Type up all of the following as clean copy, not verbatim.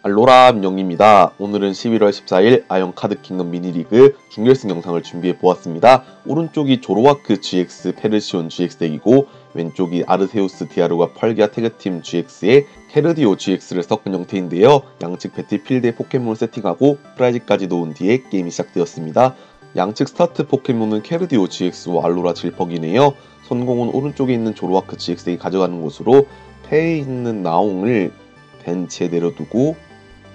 알로라 민영입니다. 오늘은 11월 14일 아이언 카드 킹덤 미니리그 준결승 영상을 준비해 보았습니다. 오른쪽이 조로와크 GX 페르시온 GX 덱이고 왼쪽이 아르세우스 디아루가 펄기아 태그팀 GX에 케르디오 GX를 섞은 형태인데요. 양측 배틀필드에 포켓몬을 세팅하고 프라이즈까지 놓은 뒤에 게임이 시작되었습니다. 양측 스타트 포켓몬은 케르디오 GX와 알로라 질퍽이네요. 선공은 오른쪽에 있는 조로와크 GX 덱이 가져가는 곳으로 패에 있는 나옹을 벤치에 내려두고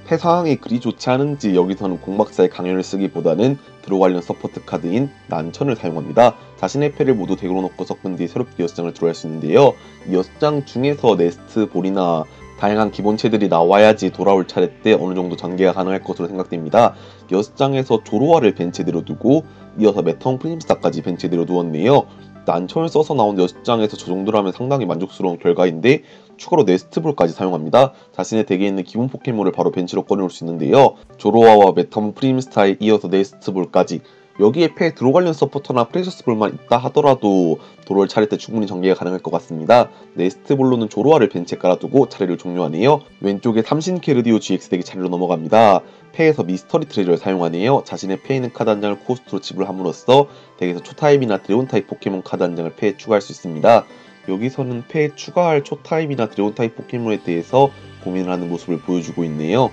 패 상황이 그리 좋지 않은지 여기서는 공박사의 강연을 쓰기보다는 드로 관련 서포트 카드인 난천을 사용합니다. 자신의 패를 모두 덱으로 넣고 섞은 뒤에 새롭게 6장을 드로할 수 있는데요. 이 6장 중에서 네스트 볼이나 다양한 기본체들이 나와야지 돌아올 차례 때 어느정도 전개가 가능할 것으로 생각됩니다. 6장에서 조로아를 벤치에 내려두고 이어서 메타몽 프림스타까지 벤치에 내려두었네요. 난천을 써서 나온 6장에서 저 정도라면 상당히 만족스러운 결과인데 추가로 네스트볼까지 사용합니다. 자신의 덱에 있는 기본 포켓몬을 바로 벤치로 꺼내올 수 있는데요. 조로아와 메타몬 프림스타에 이어서 네스트볼까지, 여기에 패 드로 관련 서포터나 프레셔스볼만 있다 하더라도 도로를 차릴 때 충분히 전개가 가능할 것 같습니다. 네스트볼로는 조로아를 벤치에 깔아두고 차례를 종료하네요. 왼쪽에 삼신 케르디오 GX 덱이 차례로 넘어갑니다. 패에서 미스터리 트레저를 사용하네요. 자신의 패에 있는 카드 한 장을 코스트로 지불함으로써 덱에서 초타입이나 드래곤 타입 포켓몬 카드 한 장을 패에 추가할 수 있습니다. 여기서는 패에 추가할 초타입이나 드래곤 타입 포켓몬에 대해서 고민을 하는 모습을 보여주고 있네요.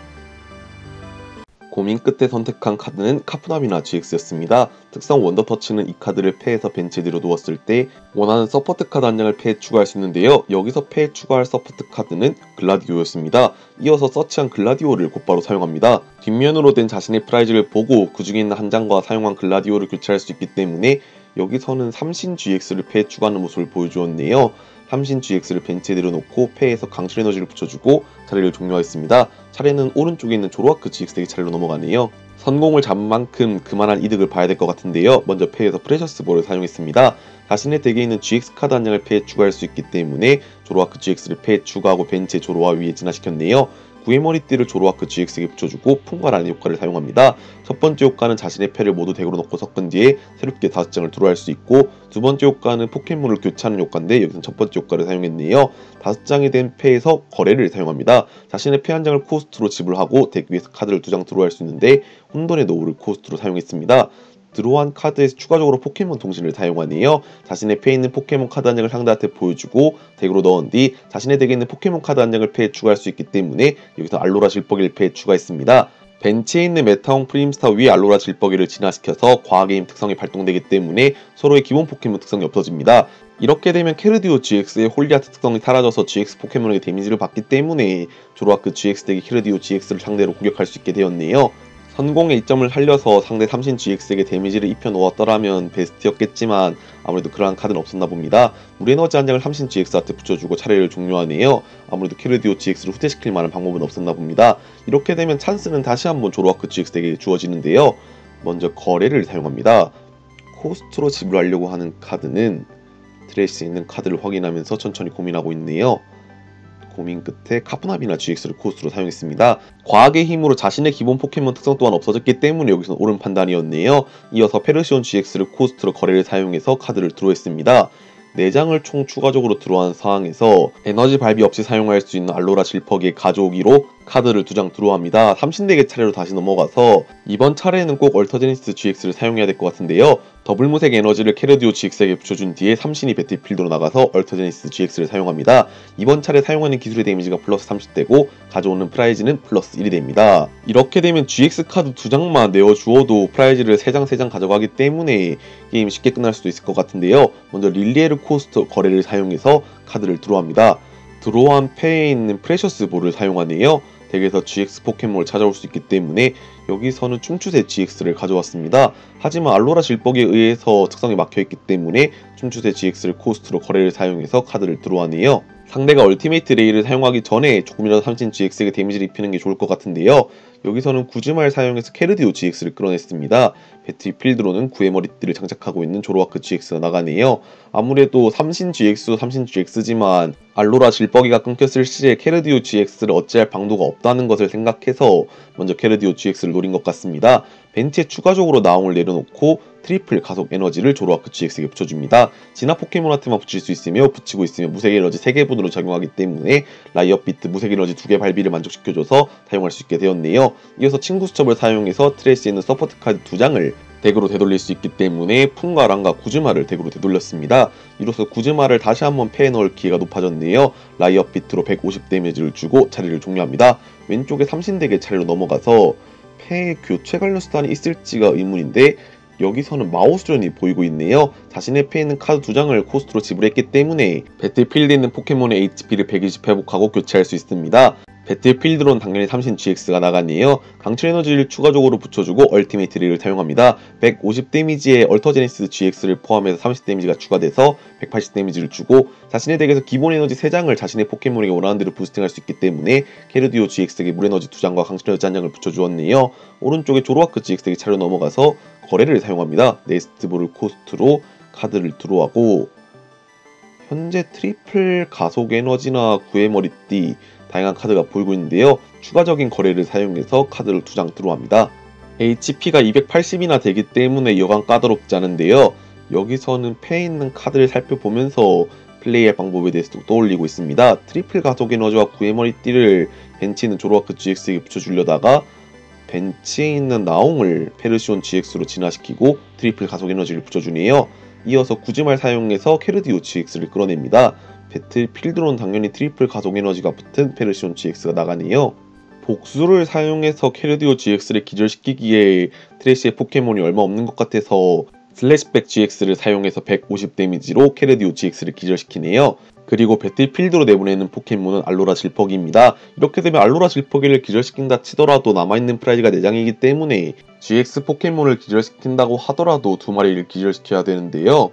고민 끝에 선택한 카드는 카푸나미나 GX였습니다. 특성 원더터치는 이 카드를 패에서 벤치에 내려두었을 때 원하는 서포트 카드 한 장을 패에 추가할 수 있는데요. 여기서 패에 추가할 서포트 카드는 글라디오였습니다. 이어서 서치한 글라디오를 곧바로 사용합니다. 뒷면으로 된 자신의 프라이즈를 보고 그 중에 있는 한 장과 사용한 글라디오를 교체할 수 있기 때문에 여기서는 삼신 GX를 패에 추가하는 모습을 보여주었네요. 삼신 GX를 벤치에 내려놓고 패에서 강철 에너지를 붙여주고 차례를 종료하였습니다. 차례는 오른쪽에 있는 조로아크 GX 덱의 차례로 넘어가네요. 선공을 잡은 만큼 그만한 이득을 봐야 될 것 같은데요. 먼저 패에서 프레셔스볼을 사용했습니다. 자신의 덱에 있는 GX 카드 한 장을 패에 추가할 수 있기 때문에 조로아크 GX를 패에 추가하고 벤치에 조로아 위에 진화시켰네요. 구의 머리띠를 조로아크 GX에게 붙여주고 풍과라는 효과를 사용합니다. 첫 번째 효과는 자신의 패를 모두 덱으로 넣고 섞은 뒤에 새롭게 5장을 드로할 수 있고, 두 번째 효과는 포켓몬을 교체하는 효과인데 여기서는 첫 번째 효과를 사용했네요. 5장이 된 패에서 거래를 사용합니다. 자신의 패 한 장을 코스트로 지불하고 덱 위에서 카드를 2장 드로할 수 있는데 혼돈의 노우를 코스트로 사용했습니다. 드로한 카드에서 추가적으로 포켓몬 통신을 사용하네요. 자신의 패에 있는 포켓몬 카드 한 장을 상대한테 보여주고 덱으로 넣은 뒤 자신의 덱에 있는 포켓몬 카드 한 장을 패에 추가할 수 있기 때문에 여기서 알로라 질퍽이를 패에 추가했습니다. 벤치에 있는 메타몽 프림스타 위에 알로라 질퍽이를 진화시켜서 과학의 힘 특성이 발동되기 때문에 서로의 기본 포켓몬 특성이 없어집니다. 이렇게 되면 케르디오 GX의 홀리아트 특성이 사라져서 GX 포켓몬에게 데미지를 받기 때문에 조로아크 GX 덱이 케르디오 GX를 상대로 공격할 수 있게 되었네요. 선공의 이점을 살려서 상대 삼신 GX에게 데미지를 입혀 놓았더라면 베스트였겠지만 아무래도 그러한 카드는 없었나 봅니다. 물에너지 한 장을 삼신 GX한테 붙여주고 차례를 종료하네요. 아무래도 케르디오 GX를 후퇴시킬 만한 방법은 없었나 봅니다. 이렇게 되면 찬스는 다시 한번 조로아크 GX에게 주어지는데요. 먼저 거래를 사용합니다. 코스트로 지불하려고 하는 카드는 트레이스에 있는 카드를 확인하면서 천천히 고민하고 있네요. 고민 끝에 카푸나비나 GX를 코스트로 사용했습니다. 과학의 힘으로 자신의 기본 포켓몬 특성 또한 없어졌기 때문에 여기서는 옳은 판단이었네요. 이어서 페르시온 GX를 코스트로 거래를 사용해서 카드를 드로했습니다. 4장을 총 추가적으로 드로한 상황에서 에너지 발비 없이 사용할 수 있는 알로라 질퍽의 가져오기로 카드를 2장 드로합니다. 삼신덱의 차례로 다시 넘어가서 이번 차례는 꼭 얼터제니스 GX를 사용해야 될 것 같은데요. 더블 무색 에너지를 케르디오 GX에게 붙여준 뒤에 삼신이 배틀필드로 나가서 얼터제니스 GX를 사용합니다. 이번 차례 사용하는 기술의 데미지가 플러스 30되고 가져오는 프라이즈는 플러스 1이 됩니다. 이렇게 되면 GX 카드 2장만 내어주어도 프라이즈를 3장 가져가기 때문에 게임이 쉽게 끝날 수도 있을 것 같은데요. 먼저 릴리에르 코스트 거래를 사용해서 카드를 드로합니다. 드로한 패에 있는 프레셔스 볼을 사용하네요. 덱에서 GX 포켓몬을 찾아올 수 있기 때문에 여기서는 춤추새 GX를 가져왔습니다. 하지만 알로라 질퍽에 의해서 특성이 막혀있기 때문에 춤추새 GX를 코스트로 거래를 사용해서 카드를 드로하네요. 상대가 얼티메이트 레이를 사용하기 전에 조금이라도 삼신 GX에게 데미지를 입히는 게 좋을 것 같은데요. 여기서는 구즈마를 사용해서 케르디오 GX를 끌어냈습니다. 배틀필드로는 구의 머리띠를 장착하고 있는 조로아크 GX가 나가네요. 아무래도 삼신 GX도 삼신 GX지만 알로라 질퍽이가 끊겼을 시에 케르디오 GX를 어찌할 방도가 없다는 것을 생각해서 먼저 케르디오 GX를 노린 것 같습니다. 벤치에 추가적으로 나옹을 내려놓고 트리플 가속 에너지를 조로아크 GX에게 붙여줍니다. 진화 포켓몬한테만 붙일 수 있으며 붙이고 있으면 무색 에너지 3개 분으로 작용하기 때문에 라이엇 비트 무색 에너지 2개 발비를 만족시켜줘서 사용할 수 있게 되었네요. 이어서 친구 수첩을 사용해서 트레시에 있는 서포트 카드 2장을 덱으로 되돌릴 수 있기 때문에 풍가랑과 구즈마를 덱으로 되돌렸습니다. 이로써 구즈마를 다시 한번 패에 넣을 기회가 높아졌네요. 라이엇 비트로 150 데미지를 주고 차례를 종료합니다. 왼쪽에 삼신덱의 차례로 넘어가서 패에 교체 관련 수단이 있을지가 의문인데 여기서는 마오수련이 보이고 있네요. 자신의 패에 있는 카드 2장을 코스트로 지불했기 때문에 배틀필드에 있는 포켓몬의 HP를 120 회복하고 교체할 수 있습니다. 배틀필드로는 당연히 삼신 GX가 나가네요. 강철 에너지를 추가적으로 붙여주고 얼티메이트 릭을 사용합니다. 150 데미지에 얼터제니스 GX를 포함해서 30 데미지가 추가돼서 180 데미지를 주고 자신의 덱에서 기본 에너지 3장을 자신의 포켓몬에게 원하는 대로 부스팅할 수 있기 때문에 캐르디오 GX에게 물 에너지 2장과 강철 에너지 1장을 붙여주었네요. 오른쪽에 조로아크 GX에게 차례로 넘어가서 거래를 사용합니다. 네스트볼을 코스트로 카드를 드로우하고 현재 트리플 가속 에너지나 구의 머리띠 다양한 카드가 보이고 있는데요. 추가적인 거래를 사용해서 카드를 2장 드로우합니다. HP가 280이나 되기 때문에 여간 까다롭지 않은데요. 여기서는 패에 있는 카드를 살펴보면서 플레이할 방법에 대해서 떠올리고 있습니다. 트리플 가속 에너지와 구의 머리띠를 벤치에 있는 조로아크 GX에게 붙여주려다가 벤치에 있는 나옹을 페르시온 GX로 진화시키고 트리플 가속 에너지를 붙여주네요. 이어서 구즈말 사용해서 캐르디오 GX를 끌어냅니다. 배틀필드로는 당연히 트리플 가속 에너지가 붙은 페르시온 GX가 나가네요. 복수를 사용해서 캐르디오 GX를 기절시키기에 트래시의 포켓몬이 얼마 없는 것 같아서 슬래시백 GX를 사용해서 150 데미지로 캐르디오 GX를 기절시키네요. 그리고 배틀필드로 내보내는 포켓몬은 알로라 질퍽이입니다. 이렇게 되면 알로라 질퍽이를 기절시킨다 치더라도 남아있는 프라이즈가 4장이기 때문에 GX 포켓몬을 기절시킨다고 하더라도 2마리를 기절시켜야 되는데요.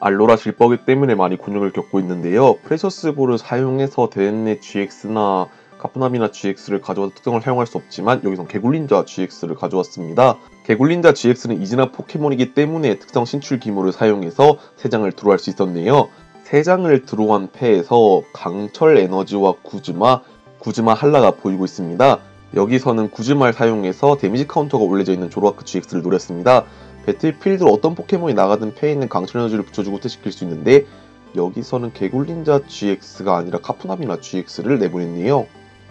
알로라 질퍽이 때문에 많이 곤욕을 겪고 있는데요. 프레셔스 볼을 사용해서 데넷 GX나 카프나미나 GX를 가져와서 특성을 사용할 수 없지만 여기선 개굴린자 GX를 가져왔습니다. 개굴린자 GX는 이진화 포켓몬이기 때문에 특성 신출 기모를 사용해서 3장을 드로우할 수 있었네요. 3장을 드로우한 패에서 강철 에너지와 구즈마 한라가 보이고 있습니다. 여기서는 구즈마를 사용해서 데미지 카운터가 올려져 있는 조로아크 GX를 노렸습니다. 배틀필드로 어떤 포켓몬이 나가든 패에 있는 강철 에너지를 붙여주고 후퇴시킬 수 있는데 여기서는 개굴린자 GX가 아니라 카푸나미나 GX를 내보냈네요.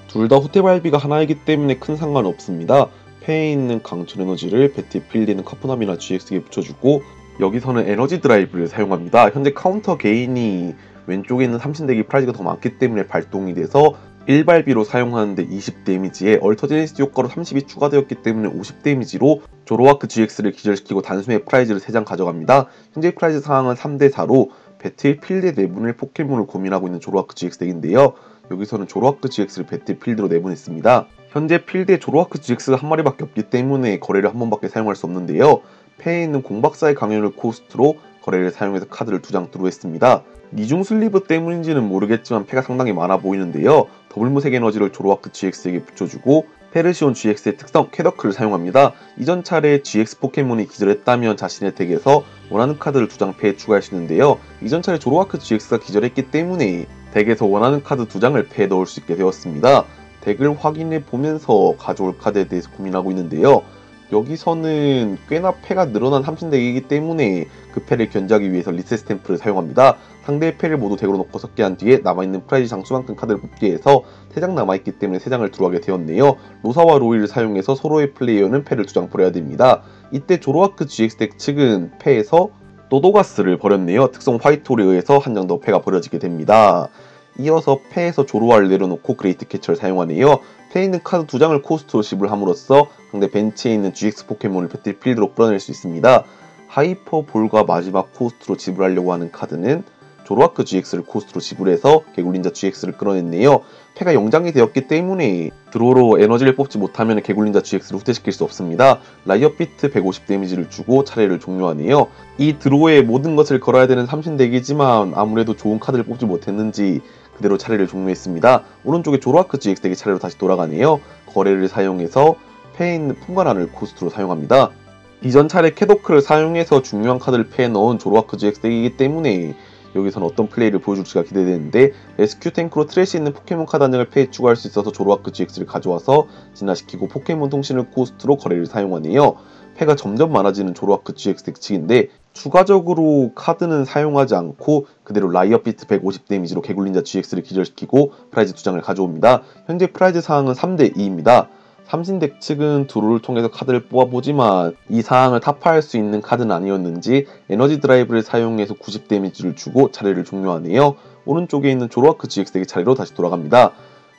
둘 다 후퇴 발비가 하나이기 때문에 큰 상관없습니다. 패에 있는 강철 에너지를 배틀필드에 있는 카푸나미나 GX에게 붙여주고 여기서는 에너지 드라이브를 사용합니다. 현재 카운터 게인이 왼쪽에 있는 삼신덱이 프라이즈가 더 많기 때문에 발동이 돼서 1발비로 사용하는데 20 데미지에 얼터제니스 효과로 30이 추가되었기 때문에 50 데미지로 조로아크 GX를 기절시키고 단숨에 프라이즈를 3장 가져갑니다. 현재 프라이즈 상황은 3대4로 배틀필드에 내보낼 포켓몬을 고민하고 있는 조로아크 GX 덱인데요. 여기서는 조로아크 GX를 배틀필드로 내보냈습니다. 현재 필드에 조로아크 GX가 한 마리밖에 없기 때문에 거래를 한 번밖에 사용할 수 없는데요. 패에 있는 공박사의 강연을 코스트로 거래를 사용해서 카드를 2장 드로우했습니다. 이중 슬리브 때문인지는 모르겠지만 패가 상당히 많아 보이는데요. 더블 무색 에너지를 조로아크 GX에게 붙여주고 페르시온 GX의 특성 캐더크를 사용합니다. 이전 차례에 GX 포켓몬이 기절했다면 자신의 덱에서 원하는 카드를 2장 패에 추가할 수 있는데요. 이전 차례 조로아크 GX가 기절했기 때문에 덱에서 원하는 카드 2장을 패에 넣을 수 있게 되었습니다. 덱을 확인해 보면서 가져올 카드에 대해서 고민하고 있는데요. 여기서는 꽤나 패가 늘어난 삼신덱이기 때문에 그 패를 견제하기 위해서 리셋 스탬프를 사용합니다. 상대의 패를 모두 덱으로 넣고 섞게 한 뒤에 남아있는 프라이즈 장수만큼 카드를 뽑기 해서 3장 남아있기 때문에 3장을 들어가게 되었네요. 로사와 로이를 사용해서 서로의 플레이어는 패를 2장 버려야 됩니다. 이때 조로아크 GX 덱 측은 패에서 또도가스를 버렸네요. 특성 화이트홀에 의해서 한 장 더 패가 버려지게 됩니다. 이어서 패에서 조로아를 내려놓고 그레이트 캐처를 사용하네요. 패에 있는 카드 2장을 코스트로 지불함으로써 상대 벤치에 있는 GX 포켓몬을 배틀필드로 끌어낼 수 있습니다. 하이퍼볼과 마지막 코스트로 지불하려고 하는 카드는 조로아크 GX를 코스트로 지불해서 개굴린자 GX를 끌어냈네요. 패가 0장이 되었기 때문에 드로우로 에너지를 뽑지 못하면 개굴린자 GX를 후퇴시킬 수 없습니다. 라이엇 비트 150 데미지를 주고 차례를 종료하네요. 이 드로우에 모든 것을 걸어야 되는 삼신덱이지만 아무래도 좋은 카드를 뽑지 못했는지 그대로 차례를 종료했습니다. 오른쪽에 조로아크 GX 덱이 차례로 다시 돌아가네요. 거래를 사용해서 패에 있는 풍가란을 코스트로 사용합니다. 이전 차례 캐도크를 사용해서 중요한 카드를 패에 넣은 조로아크 GX 덱이기 때문에 여기서는 어떤 플레이를 보여줄지가 기대되는데 레스큐 탱크로 트래시 있는 포켓몬 카드 한 장을 패에 추가할 수 있어서 조로아크 GX를 가져와서 진화시키고 포켓몬 통신을 코스트로 거래를 사용하네요. 패가 점점 많아지는 조로아크 GX 덱치기인데 추가적으로 카드는 사용하지 않고 그대로 라이어 피트 150 데미지로 개굴린자 GX를 기절시키고 프라이즈 2장을 가져옵니다. 현재 프라이즈 상황은 3대2입니다. 삼신덱 측은 드로우를 통해서 카드를 뽑아보지만 이 상황을 타파할 수 있는 카드는 아니었는지 에너지 드라이브를 사용해서 90 데미지를 주고 차례를 종료하네요. 오른쪽에 있는 조로아크 GX덱의 차례로 다시 돌아갑니다.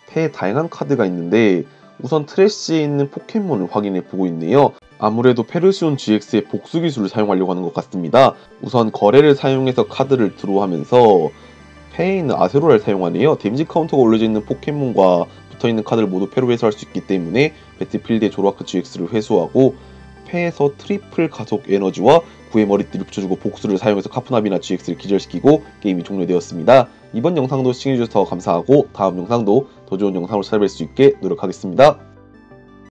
패에 다양한 카드가 있는데 우선 트래쉬에 있는 포켓몬을 확인해보고 있네요. 아무래도 페르시온 GX의 복수 기술을 사용하려고 하는 것 같습니다. 우선 거래를 사용해서 카드를 드로우하면서 패에 있는 아세로라를 사용하네요. 데미지 카운터가 올려져 있는 포켓몬과 붙어있는 카드를 모두 패로 회수할 수 있기 때문에 배틀필드의 조로아크 GX를 회수하고 패에서 트리플 가속 에너지와 구의 머리띠를 붙여주고 복수를 사용해서 카푸나비나 GX를 기절시키고 게임이 종료되었습니다. 이번 영상도 시청해주셔서 감사하고 다음 영상도 더 좋은 영상으로 찾아뵐 수 있게 노력하겠습니다.